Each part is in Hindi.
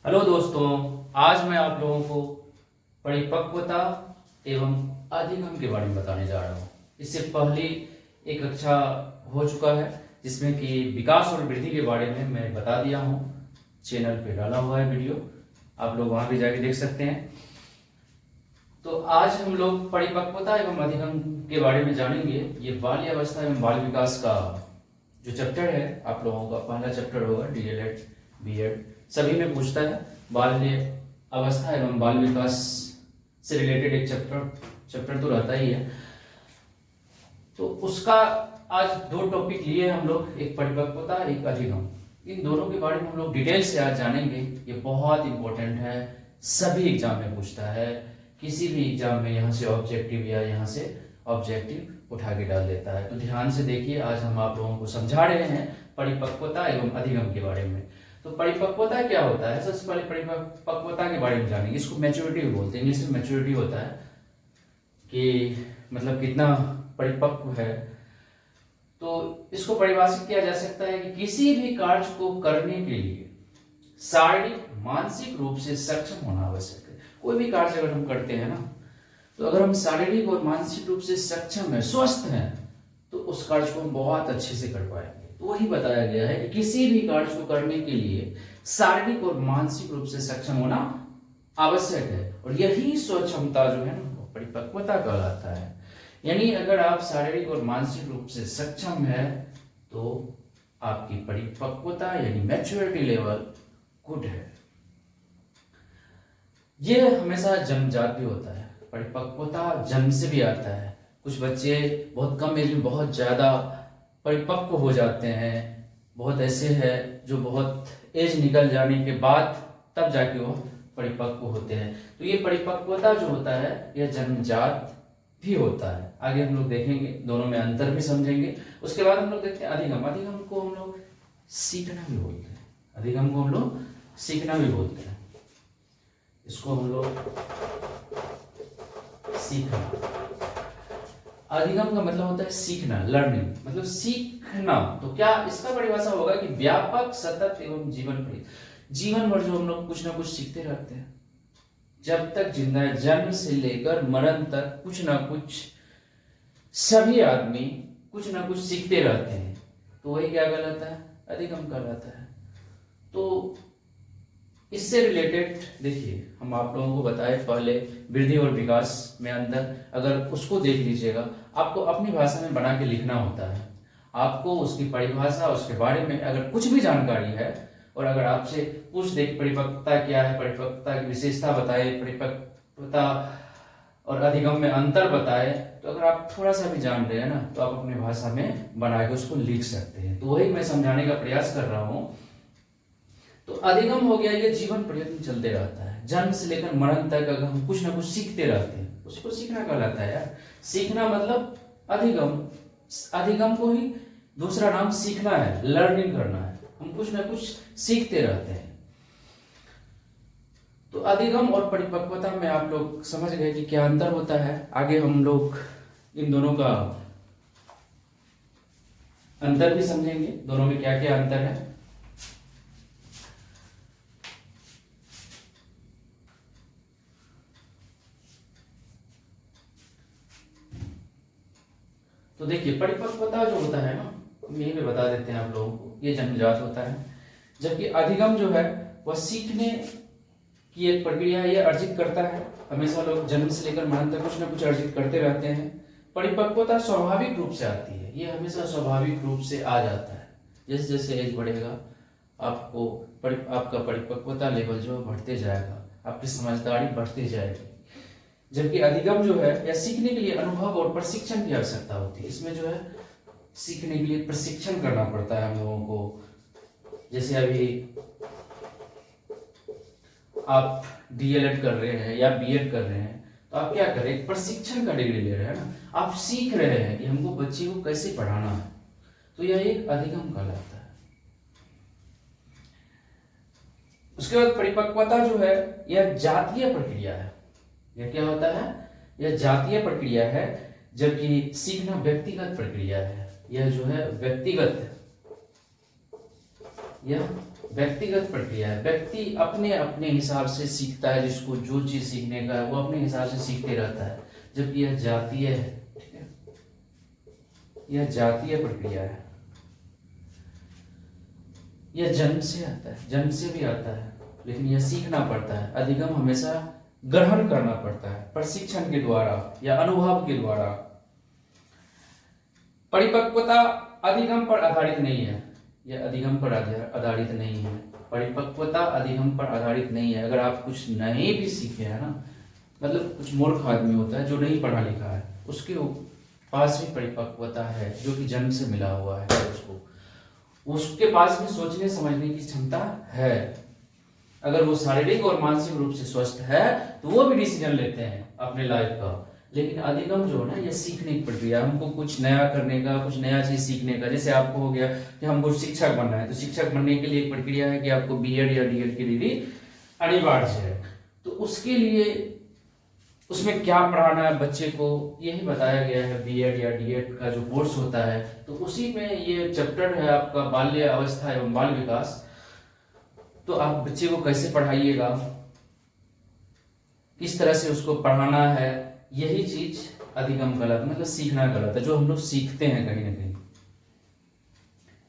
हेलो दोस्तों, आज मैं आप लोगों को परिपक्वता एवं अधिगम के बारे में बताने जा रहा हूँ। इससे पहले एक कक्षा हो चुका है जिसमें कि विकास और वृद्धि के बारे में मैं बता दिया हूँ। चैनल पे डाला हुआ है वीडियो, आप लोग वहाँ भी जाके देख सकते हैं। तो आज हम लोग परिपक्वता एवं अधिगम के बारे में जानेंगे। ये बाल्यावस्था एवं बाल विकास का जो चैप्टर है, आप लोगों का पहला चैप्टर होगा। डीएलएड बीएड सभी में पूछता है। बाल्य अवस्था एवं बाल विकास से रिलेटेड एक चैप्टर तो रहता ही है। तो उसका आज दो टॉपिक लिए हम लोग, एक परिपक्वता एक अधिगम। इन दोनों के बारे में हम लोग डिटेल से आज जानेंगे। ये बहुत इंपॉर्टेंट है, सभी एग्जाम में पूछता है। किसी भी एग्जाम में यहाँ से ऑब्जेक्टिव या यहाँ से ऑब्जेक्टिव उठा के डाल देता है। तो ध्यान से देखिए, आज हम आप लोगों को समझा रहे हैं परिपक्वता एवं अधिगम के बारे में। तो परिपक्वता क्या होता है? सबसे पहले परिपक्वता के बारे में जानेंगे। इसको मैच्योरिटी बोलते हैं, इंग्लिश में मैच्योरिटी होता है कि मतलब कितना परिपक्व है। तो इसको परिभाषित किया जा सकता है कि किसी भी कार्य को करने के लिए शारीरिक मानसिक रूप से सक्षम होना आवश्यक है। कोई भी कार्य अगर हम करते हैं ना, तो अगर हम शारीरिक और मानसिक रूप से सक्षम है, स्वस्थ हैं, तो उस कार्य को हम बहुत अच्छे से कर पाएंगे। तो वही बताया गया है कि किसी भी कार्य को करने के लिए शारीरिक और मानसिक रूप से सक्षम होना आवश्यक है। और यही स्वक्षमता जो है ना, परिपक्वता कहलाता है। यानी अगर आप शारीरिक और मानसिक रूप से सक्षम है तो आपकी परिपक्वता यानी मैच्योरिटी लेवल गुड है। ये हमेशा जन्मजात भी होता है। परिपक्वता जन्म से भी आता है। कुछ बच्चे बहुत कम एज में बहुत ज्यादा परिपक्व हो जाते हैं। बहुत ऐसे हैं जो बहुत एज निकल जाने के बाद तब जाके वो परिपक्व होते हैं। तो ये परिपक्वता जो होता है यह जन्मजात भी होता है। आगे हम लोग देखेंगे, दोनों में अंतर भी समझेंगे। उसके बाद हम लोग देखते हैं अधिगम। अधिगम को हम लोग सीखना भी बोलते हैं। अधिगम को हम लोग सीखना भी बोलते हैं। इसको हम लोग सीखना। अधिगम का मतलब होता है सीखना, लर्निंग, मतलब सीखना। तो क्या इसका परिभाषा होगा कि व्यापक, सतत एवं जीवन भर जो हम लोग कुछ ना कुछ सीखते रहते हैं। जब तक जिंदा है, जन्म से लेकर मरण तक कुछ ना कुछ सभी आदमी कुछ ना कुछ सीखते रहते हैं। तो वही क्या कहलाता है? अधिगम कहलाता है। तो इससे रिलेटेड देखिए, हम आप लोगों को बताए पहले वृद्धि और विकास में अंतर। अगर उसको देख लीजिएगा, आपको अपनी भाषा में बना के लिखना होता है। आपको उसकी परिभाषा, उसके बारे में अगर कुछ भी जानकारी है और अगर आपसे पूछ दे परिपक्वता क्या है, परिपक्वता की विशेषता बताए, परिपक्वता और अधिगम में अंतर बताए, तो अगर आप थोड़ा सा भी जान रहे हैं ना, तो आप अपनी भाषा में बना के उसको लिख सकते हैं। तो वही मैं समझाने का प्रयास कर रहा हूं। तो अधिगम हो गया, ये जीवन पर्यंत चलते रहता है। जन्म से लेकर मरण तक अगर हम कुछ ना कुछ सीखते रहते हैं, उसको सीखना कहलाता है यार। सीखना मतलब अधिगम। अधिगम को ही दूसरा नाम सीखना है, लर्निंग करना है। हम कुछ ना कुछ सीखते रहते हैं। तो अधिगम और परिपक्वता में आप लोग समझ गए कि क्या अंतर होता है। आगे हम लोग इन दोनों का अंतर भी समझेंगे, दोनों में क्या क्या अंतर है। तो देखिए, परिपक्वता जो होता है ना, हम यही पे बता देते हैं आप लोगों को, ये जन्मजात होता है। जबकि अधिगम जो है वह सीखने की एक प्रक्रिया है, ये अर्जित करता है। हमेशा लोग जन्म से लेकर मरण तक कुछ ना कुछ अर्जित करते रहते हैं। परिपक्वता स्वाभाविक रूप से आती है, ये हमेशा स्वाभाविक रूप से आ जाता है। जैसे जैसे एज बढ़ेगा, आपका परिपक्वता लेवल जो बढ़ते जाएगा, आपकी समझदारी बढ़ती जाएगी। जबकि अधिगम जो है या सीखने के लिए अनुभव और प्रशिक्षण की आवश्यकता होती है। इसमें जो है सीखने के लिए प्रशिक्षण करना पड़ता है हम लोगों को। जैसे अभी आप डीएलएड कर रहे हैं या बीएड कर रहे हैं, तो आप क्या कर रहे हैं? प्रशिक्षण का डिग्री ले रहे हैं ना। आप सीख रहे हैं कि हमको बच्चे को कैसे पढ़ाना है। तो यह एक अधिगम कहलाता है। उसके बाद परिपक्वता जो है यह जातीय प्रक्रिया है। यह क्या होता है? यह जातीय प्रक्रिया है, जबकि सीखना व्यक्तिगत प्रक्रिया है। यह जो है व्यक्तिगत, यह व्यक्तिगत प्रक्रिया है। व्यक्ति अपने अपने हिसाब से सीखता है, जिसको जो चीज सीखने का है वो अपने हिसाब से सीखते रहता है। जबकि यह जातीय है, ठीक है, यह जातीय प्रक्रिया है। यह जन्म से आता है, जन्म से भी आता है, लेकिन यह सीखना पड़ता है। अधिगम हमेशा ग्रहण करना पड़ता है, प्रशिक्षण के द्वारा या अनुभव के द्वारा। परिपक्वता अधिगम पर आधारित नहीं है, यह अधिगम पर आधारित नहीं है। परिपक्वता अधिगम पर आधारित नहीं है। अगर आप कुछ नहीं भी सीखे हैं ना, मतलब कुछ मूर्ख आदमी होता है जो नहीं पढ़ा लिखा है, उसके पास भी परिपक्वता है, जो कि जन्म से मिला हुआ है उसके पास भी सोचने समझने की क्षमता है। अगर वो शारीरिक और मानसिक रूप से स्वस्थ है तो वो भी डिसीजन लेते हैं अपने लाइफ का। लेकिन अधिगम जो है ना, ये सीखने की प्रक्रिया, हमको कुछ नया करने का, कुछ नया चीज सीखने का। जैसे आपको हो गया कि हमको शिक्षक बनना है, तो शिक्षक बनने के लिए एक प्रक्रिया है कि आपको बीएड या डीएड की डिग्री अनिवार्य है। तो उसके लिए उसमें क्या पढ़ाना है बच्चे को, यही बताया गया है। बीएड या डीएड का जो कोर्स होता है, तो उसी में ये चैप्टर है आपका बाल्य अवस्था एवं बाल विकास। तो आप बच्चे को कैसे पढ़ाइएगा, किस तरह से उसको पढ़ाना है, यही चीज अधिगम गलत, मतलब सीखना गलत है, जो हम लोग सीखते हैं कहीं ना कहीं।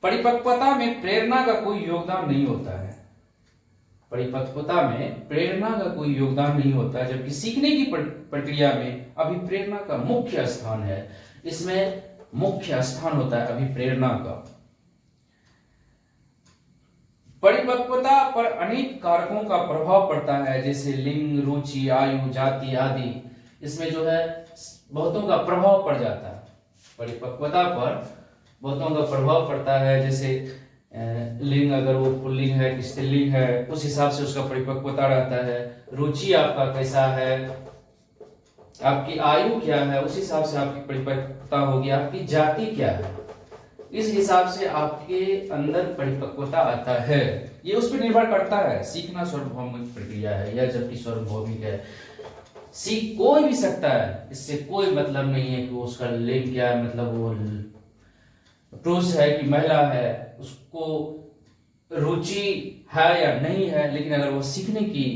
परिपक्वता में प्रेरणा का कोई योगदान नहीं होता है। परिपक्वता में प्रेरणा का कोई योगदान नहीं होता है, जबकि सीखने की प्रक्रिया में अभिप्रेरणा का मुख्य स्थान है। इसमें मुख्य स्थान होता है अभिप्रेरणा का। परिपक्वता पर अनेक कारकों का प्रभाव पड़ता है, जैसे लिंग, रुचि, आयु, जाति आदि। इसमें जो है बहुतों का प्रभाव पड़ जाता है। परिपक्वता पर बहुतों का प्रभाव पड़ता है, जैसे लिंग, अगर वो पुल्लिंग है कि स्त्रीलिंग है, उस हिसाब से उसका परिपक्वता रहता है। रुचि आपका कैसा है, आपकी आयु क्या है, उस हिसाब से आपकी परिपक्वता होगी। आपकी जाति क्या है, इस हिसाब से आपके अंदर परिपक्वता आता है। ये उस पर निर्भर करता है। सीखना सार्वभौमिक प्रक्रिया है, यह जबकि सार्वभौमिक है। सीख कोई भी सकता है, इससे कोई मतलब नहीं है कि उसका लिंग क्या है, मतलब वो पुरुष है कि महिला है, उसको रुचि है या नहीं है। लेकिन अगर वो सीखने की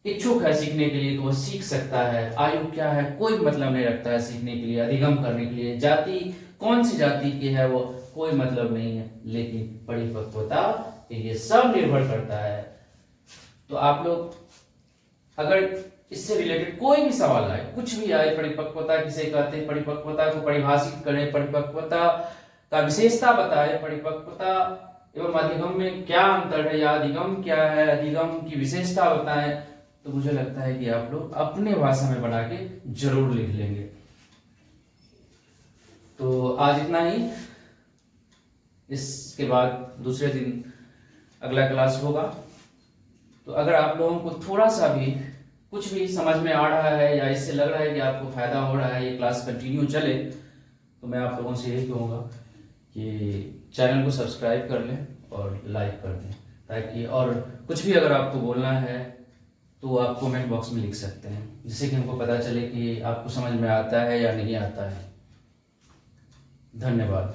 इच्छुक है सीखने के लिए, तो वो सीख सकता है। आयु क्या है, कोई मतलब नहीं रखता है सीखने के लिए, अधिगम करने के लिए। जाति, कौन सी जाति की है वो, कोई मतलब नहीं है। लेकिन परिपक्वता पे ये सब निर्भर करता है। तो आप लोग अगर इससे रिलेटेड कोई भी सवाल आए, कुछ भी आए, परिपक्वता किसे कहते हैं, परिपक्वता को परिभाषित करें, परिपक्वता का विशेषता बताएं, परिपक्वता एवं अधिगम में क्या अंतर है, या अधिगम क्या है, अधिगम की विशेषता बताएं, तो मुझे लगता है कि आप लोग अपने भाषा में बना के जरूर लिख लेंगे। तो आज इतना ही। इसके बाद दूसरे दिन अगला क्लास होगा। तो अगर आप लोगों को थोड़ा सा भी कुछ भी समझ में आ रहा है, या इससे लग रहा है कि आपको फायदा हो रहा है, ये क्लास कंटिन्यू चले, तो मैं आप लोगों से यही कहूँगा कि चैनल को सब्सक्राइब कर लें और लाइक कर दें, ताकि और कुछ भी अगर आपको बोलना है तो आप कमेंट बॉक्स में लिख सकते हैं, जिससे कि हमको पता चले कि आपको समझ में आता है या नहीं आता है। धन्यवाद।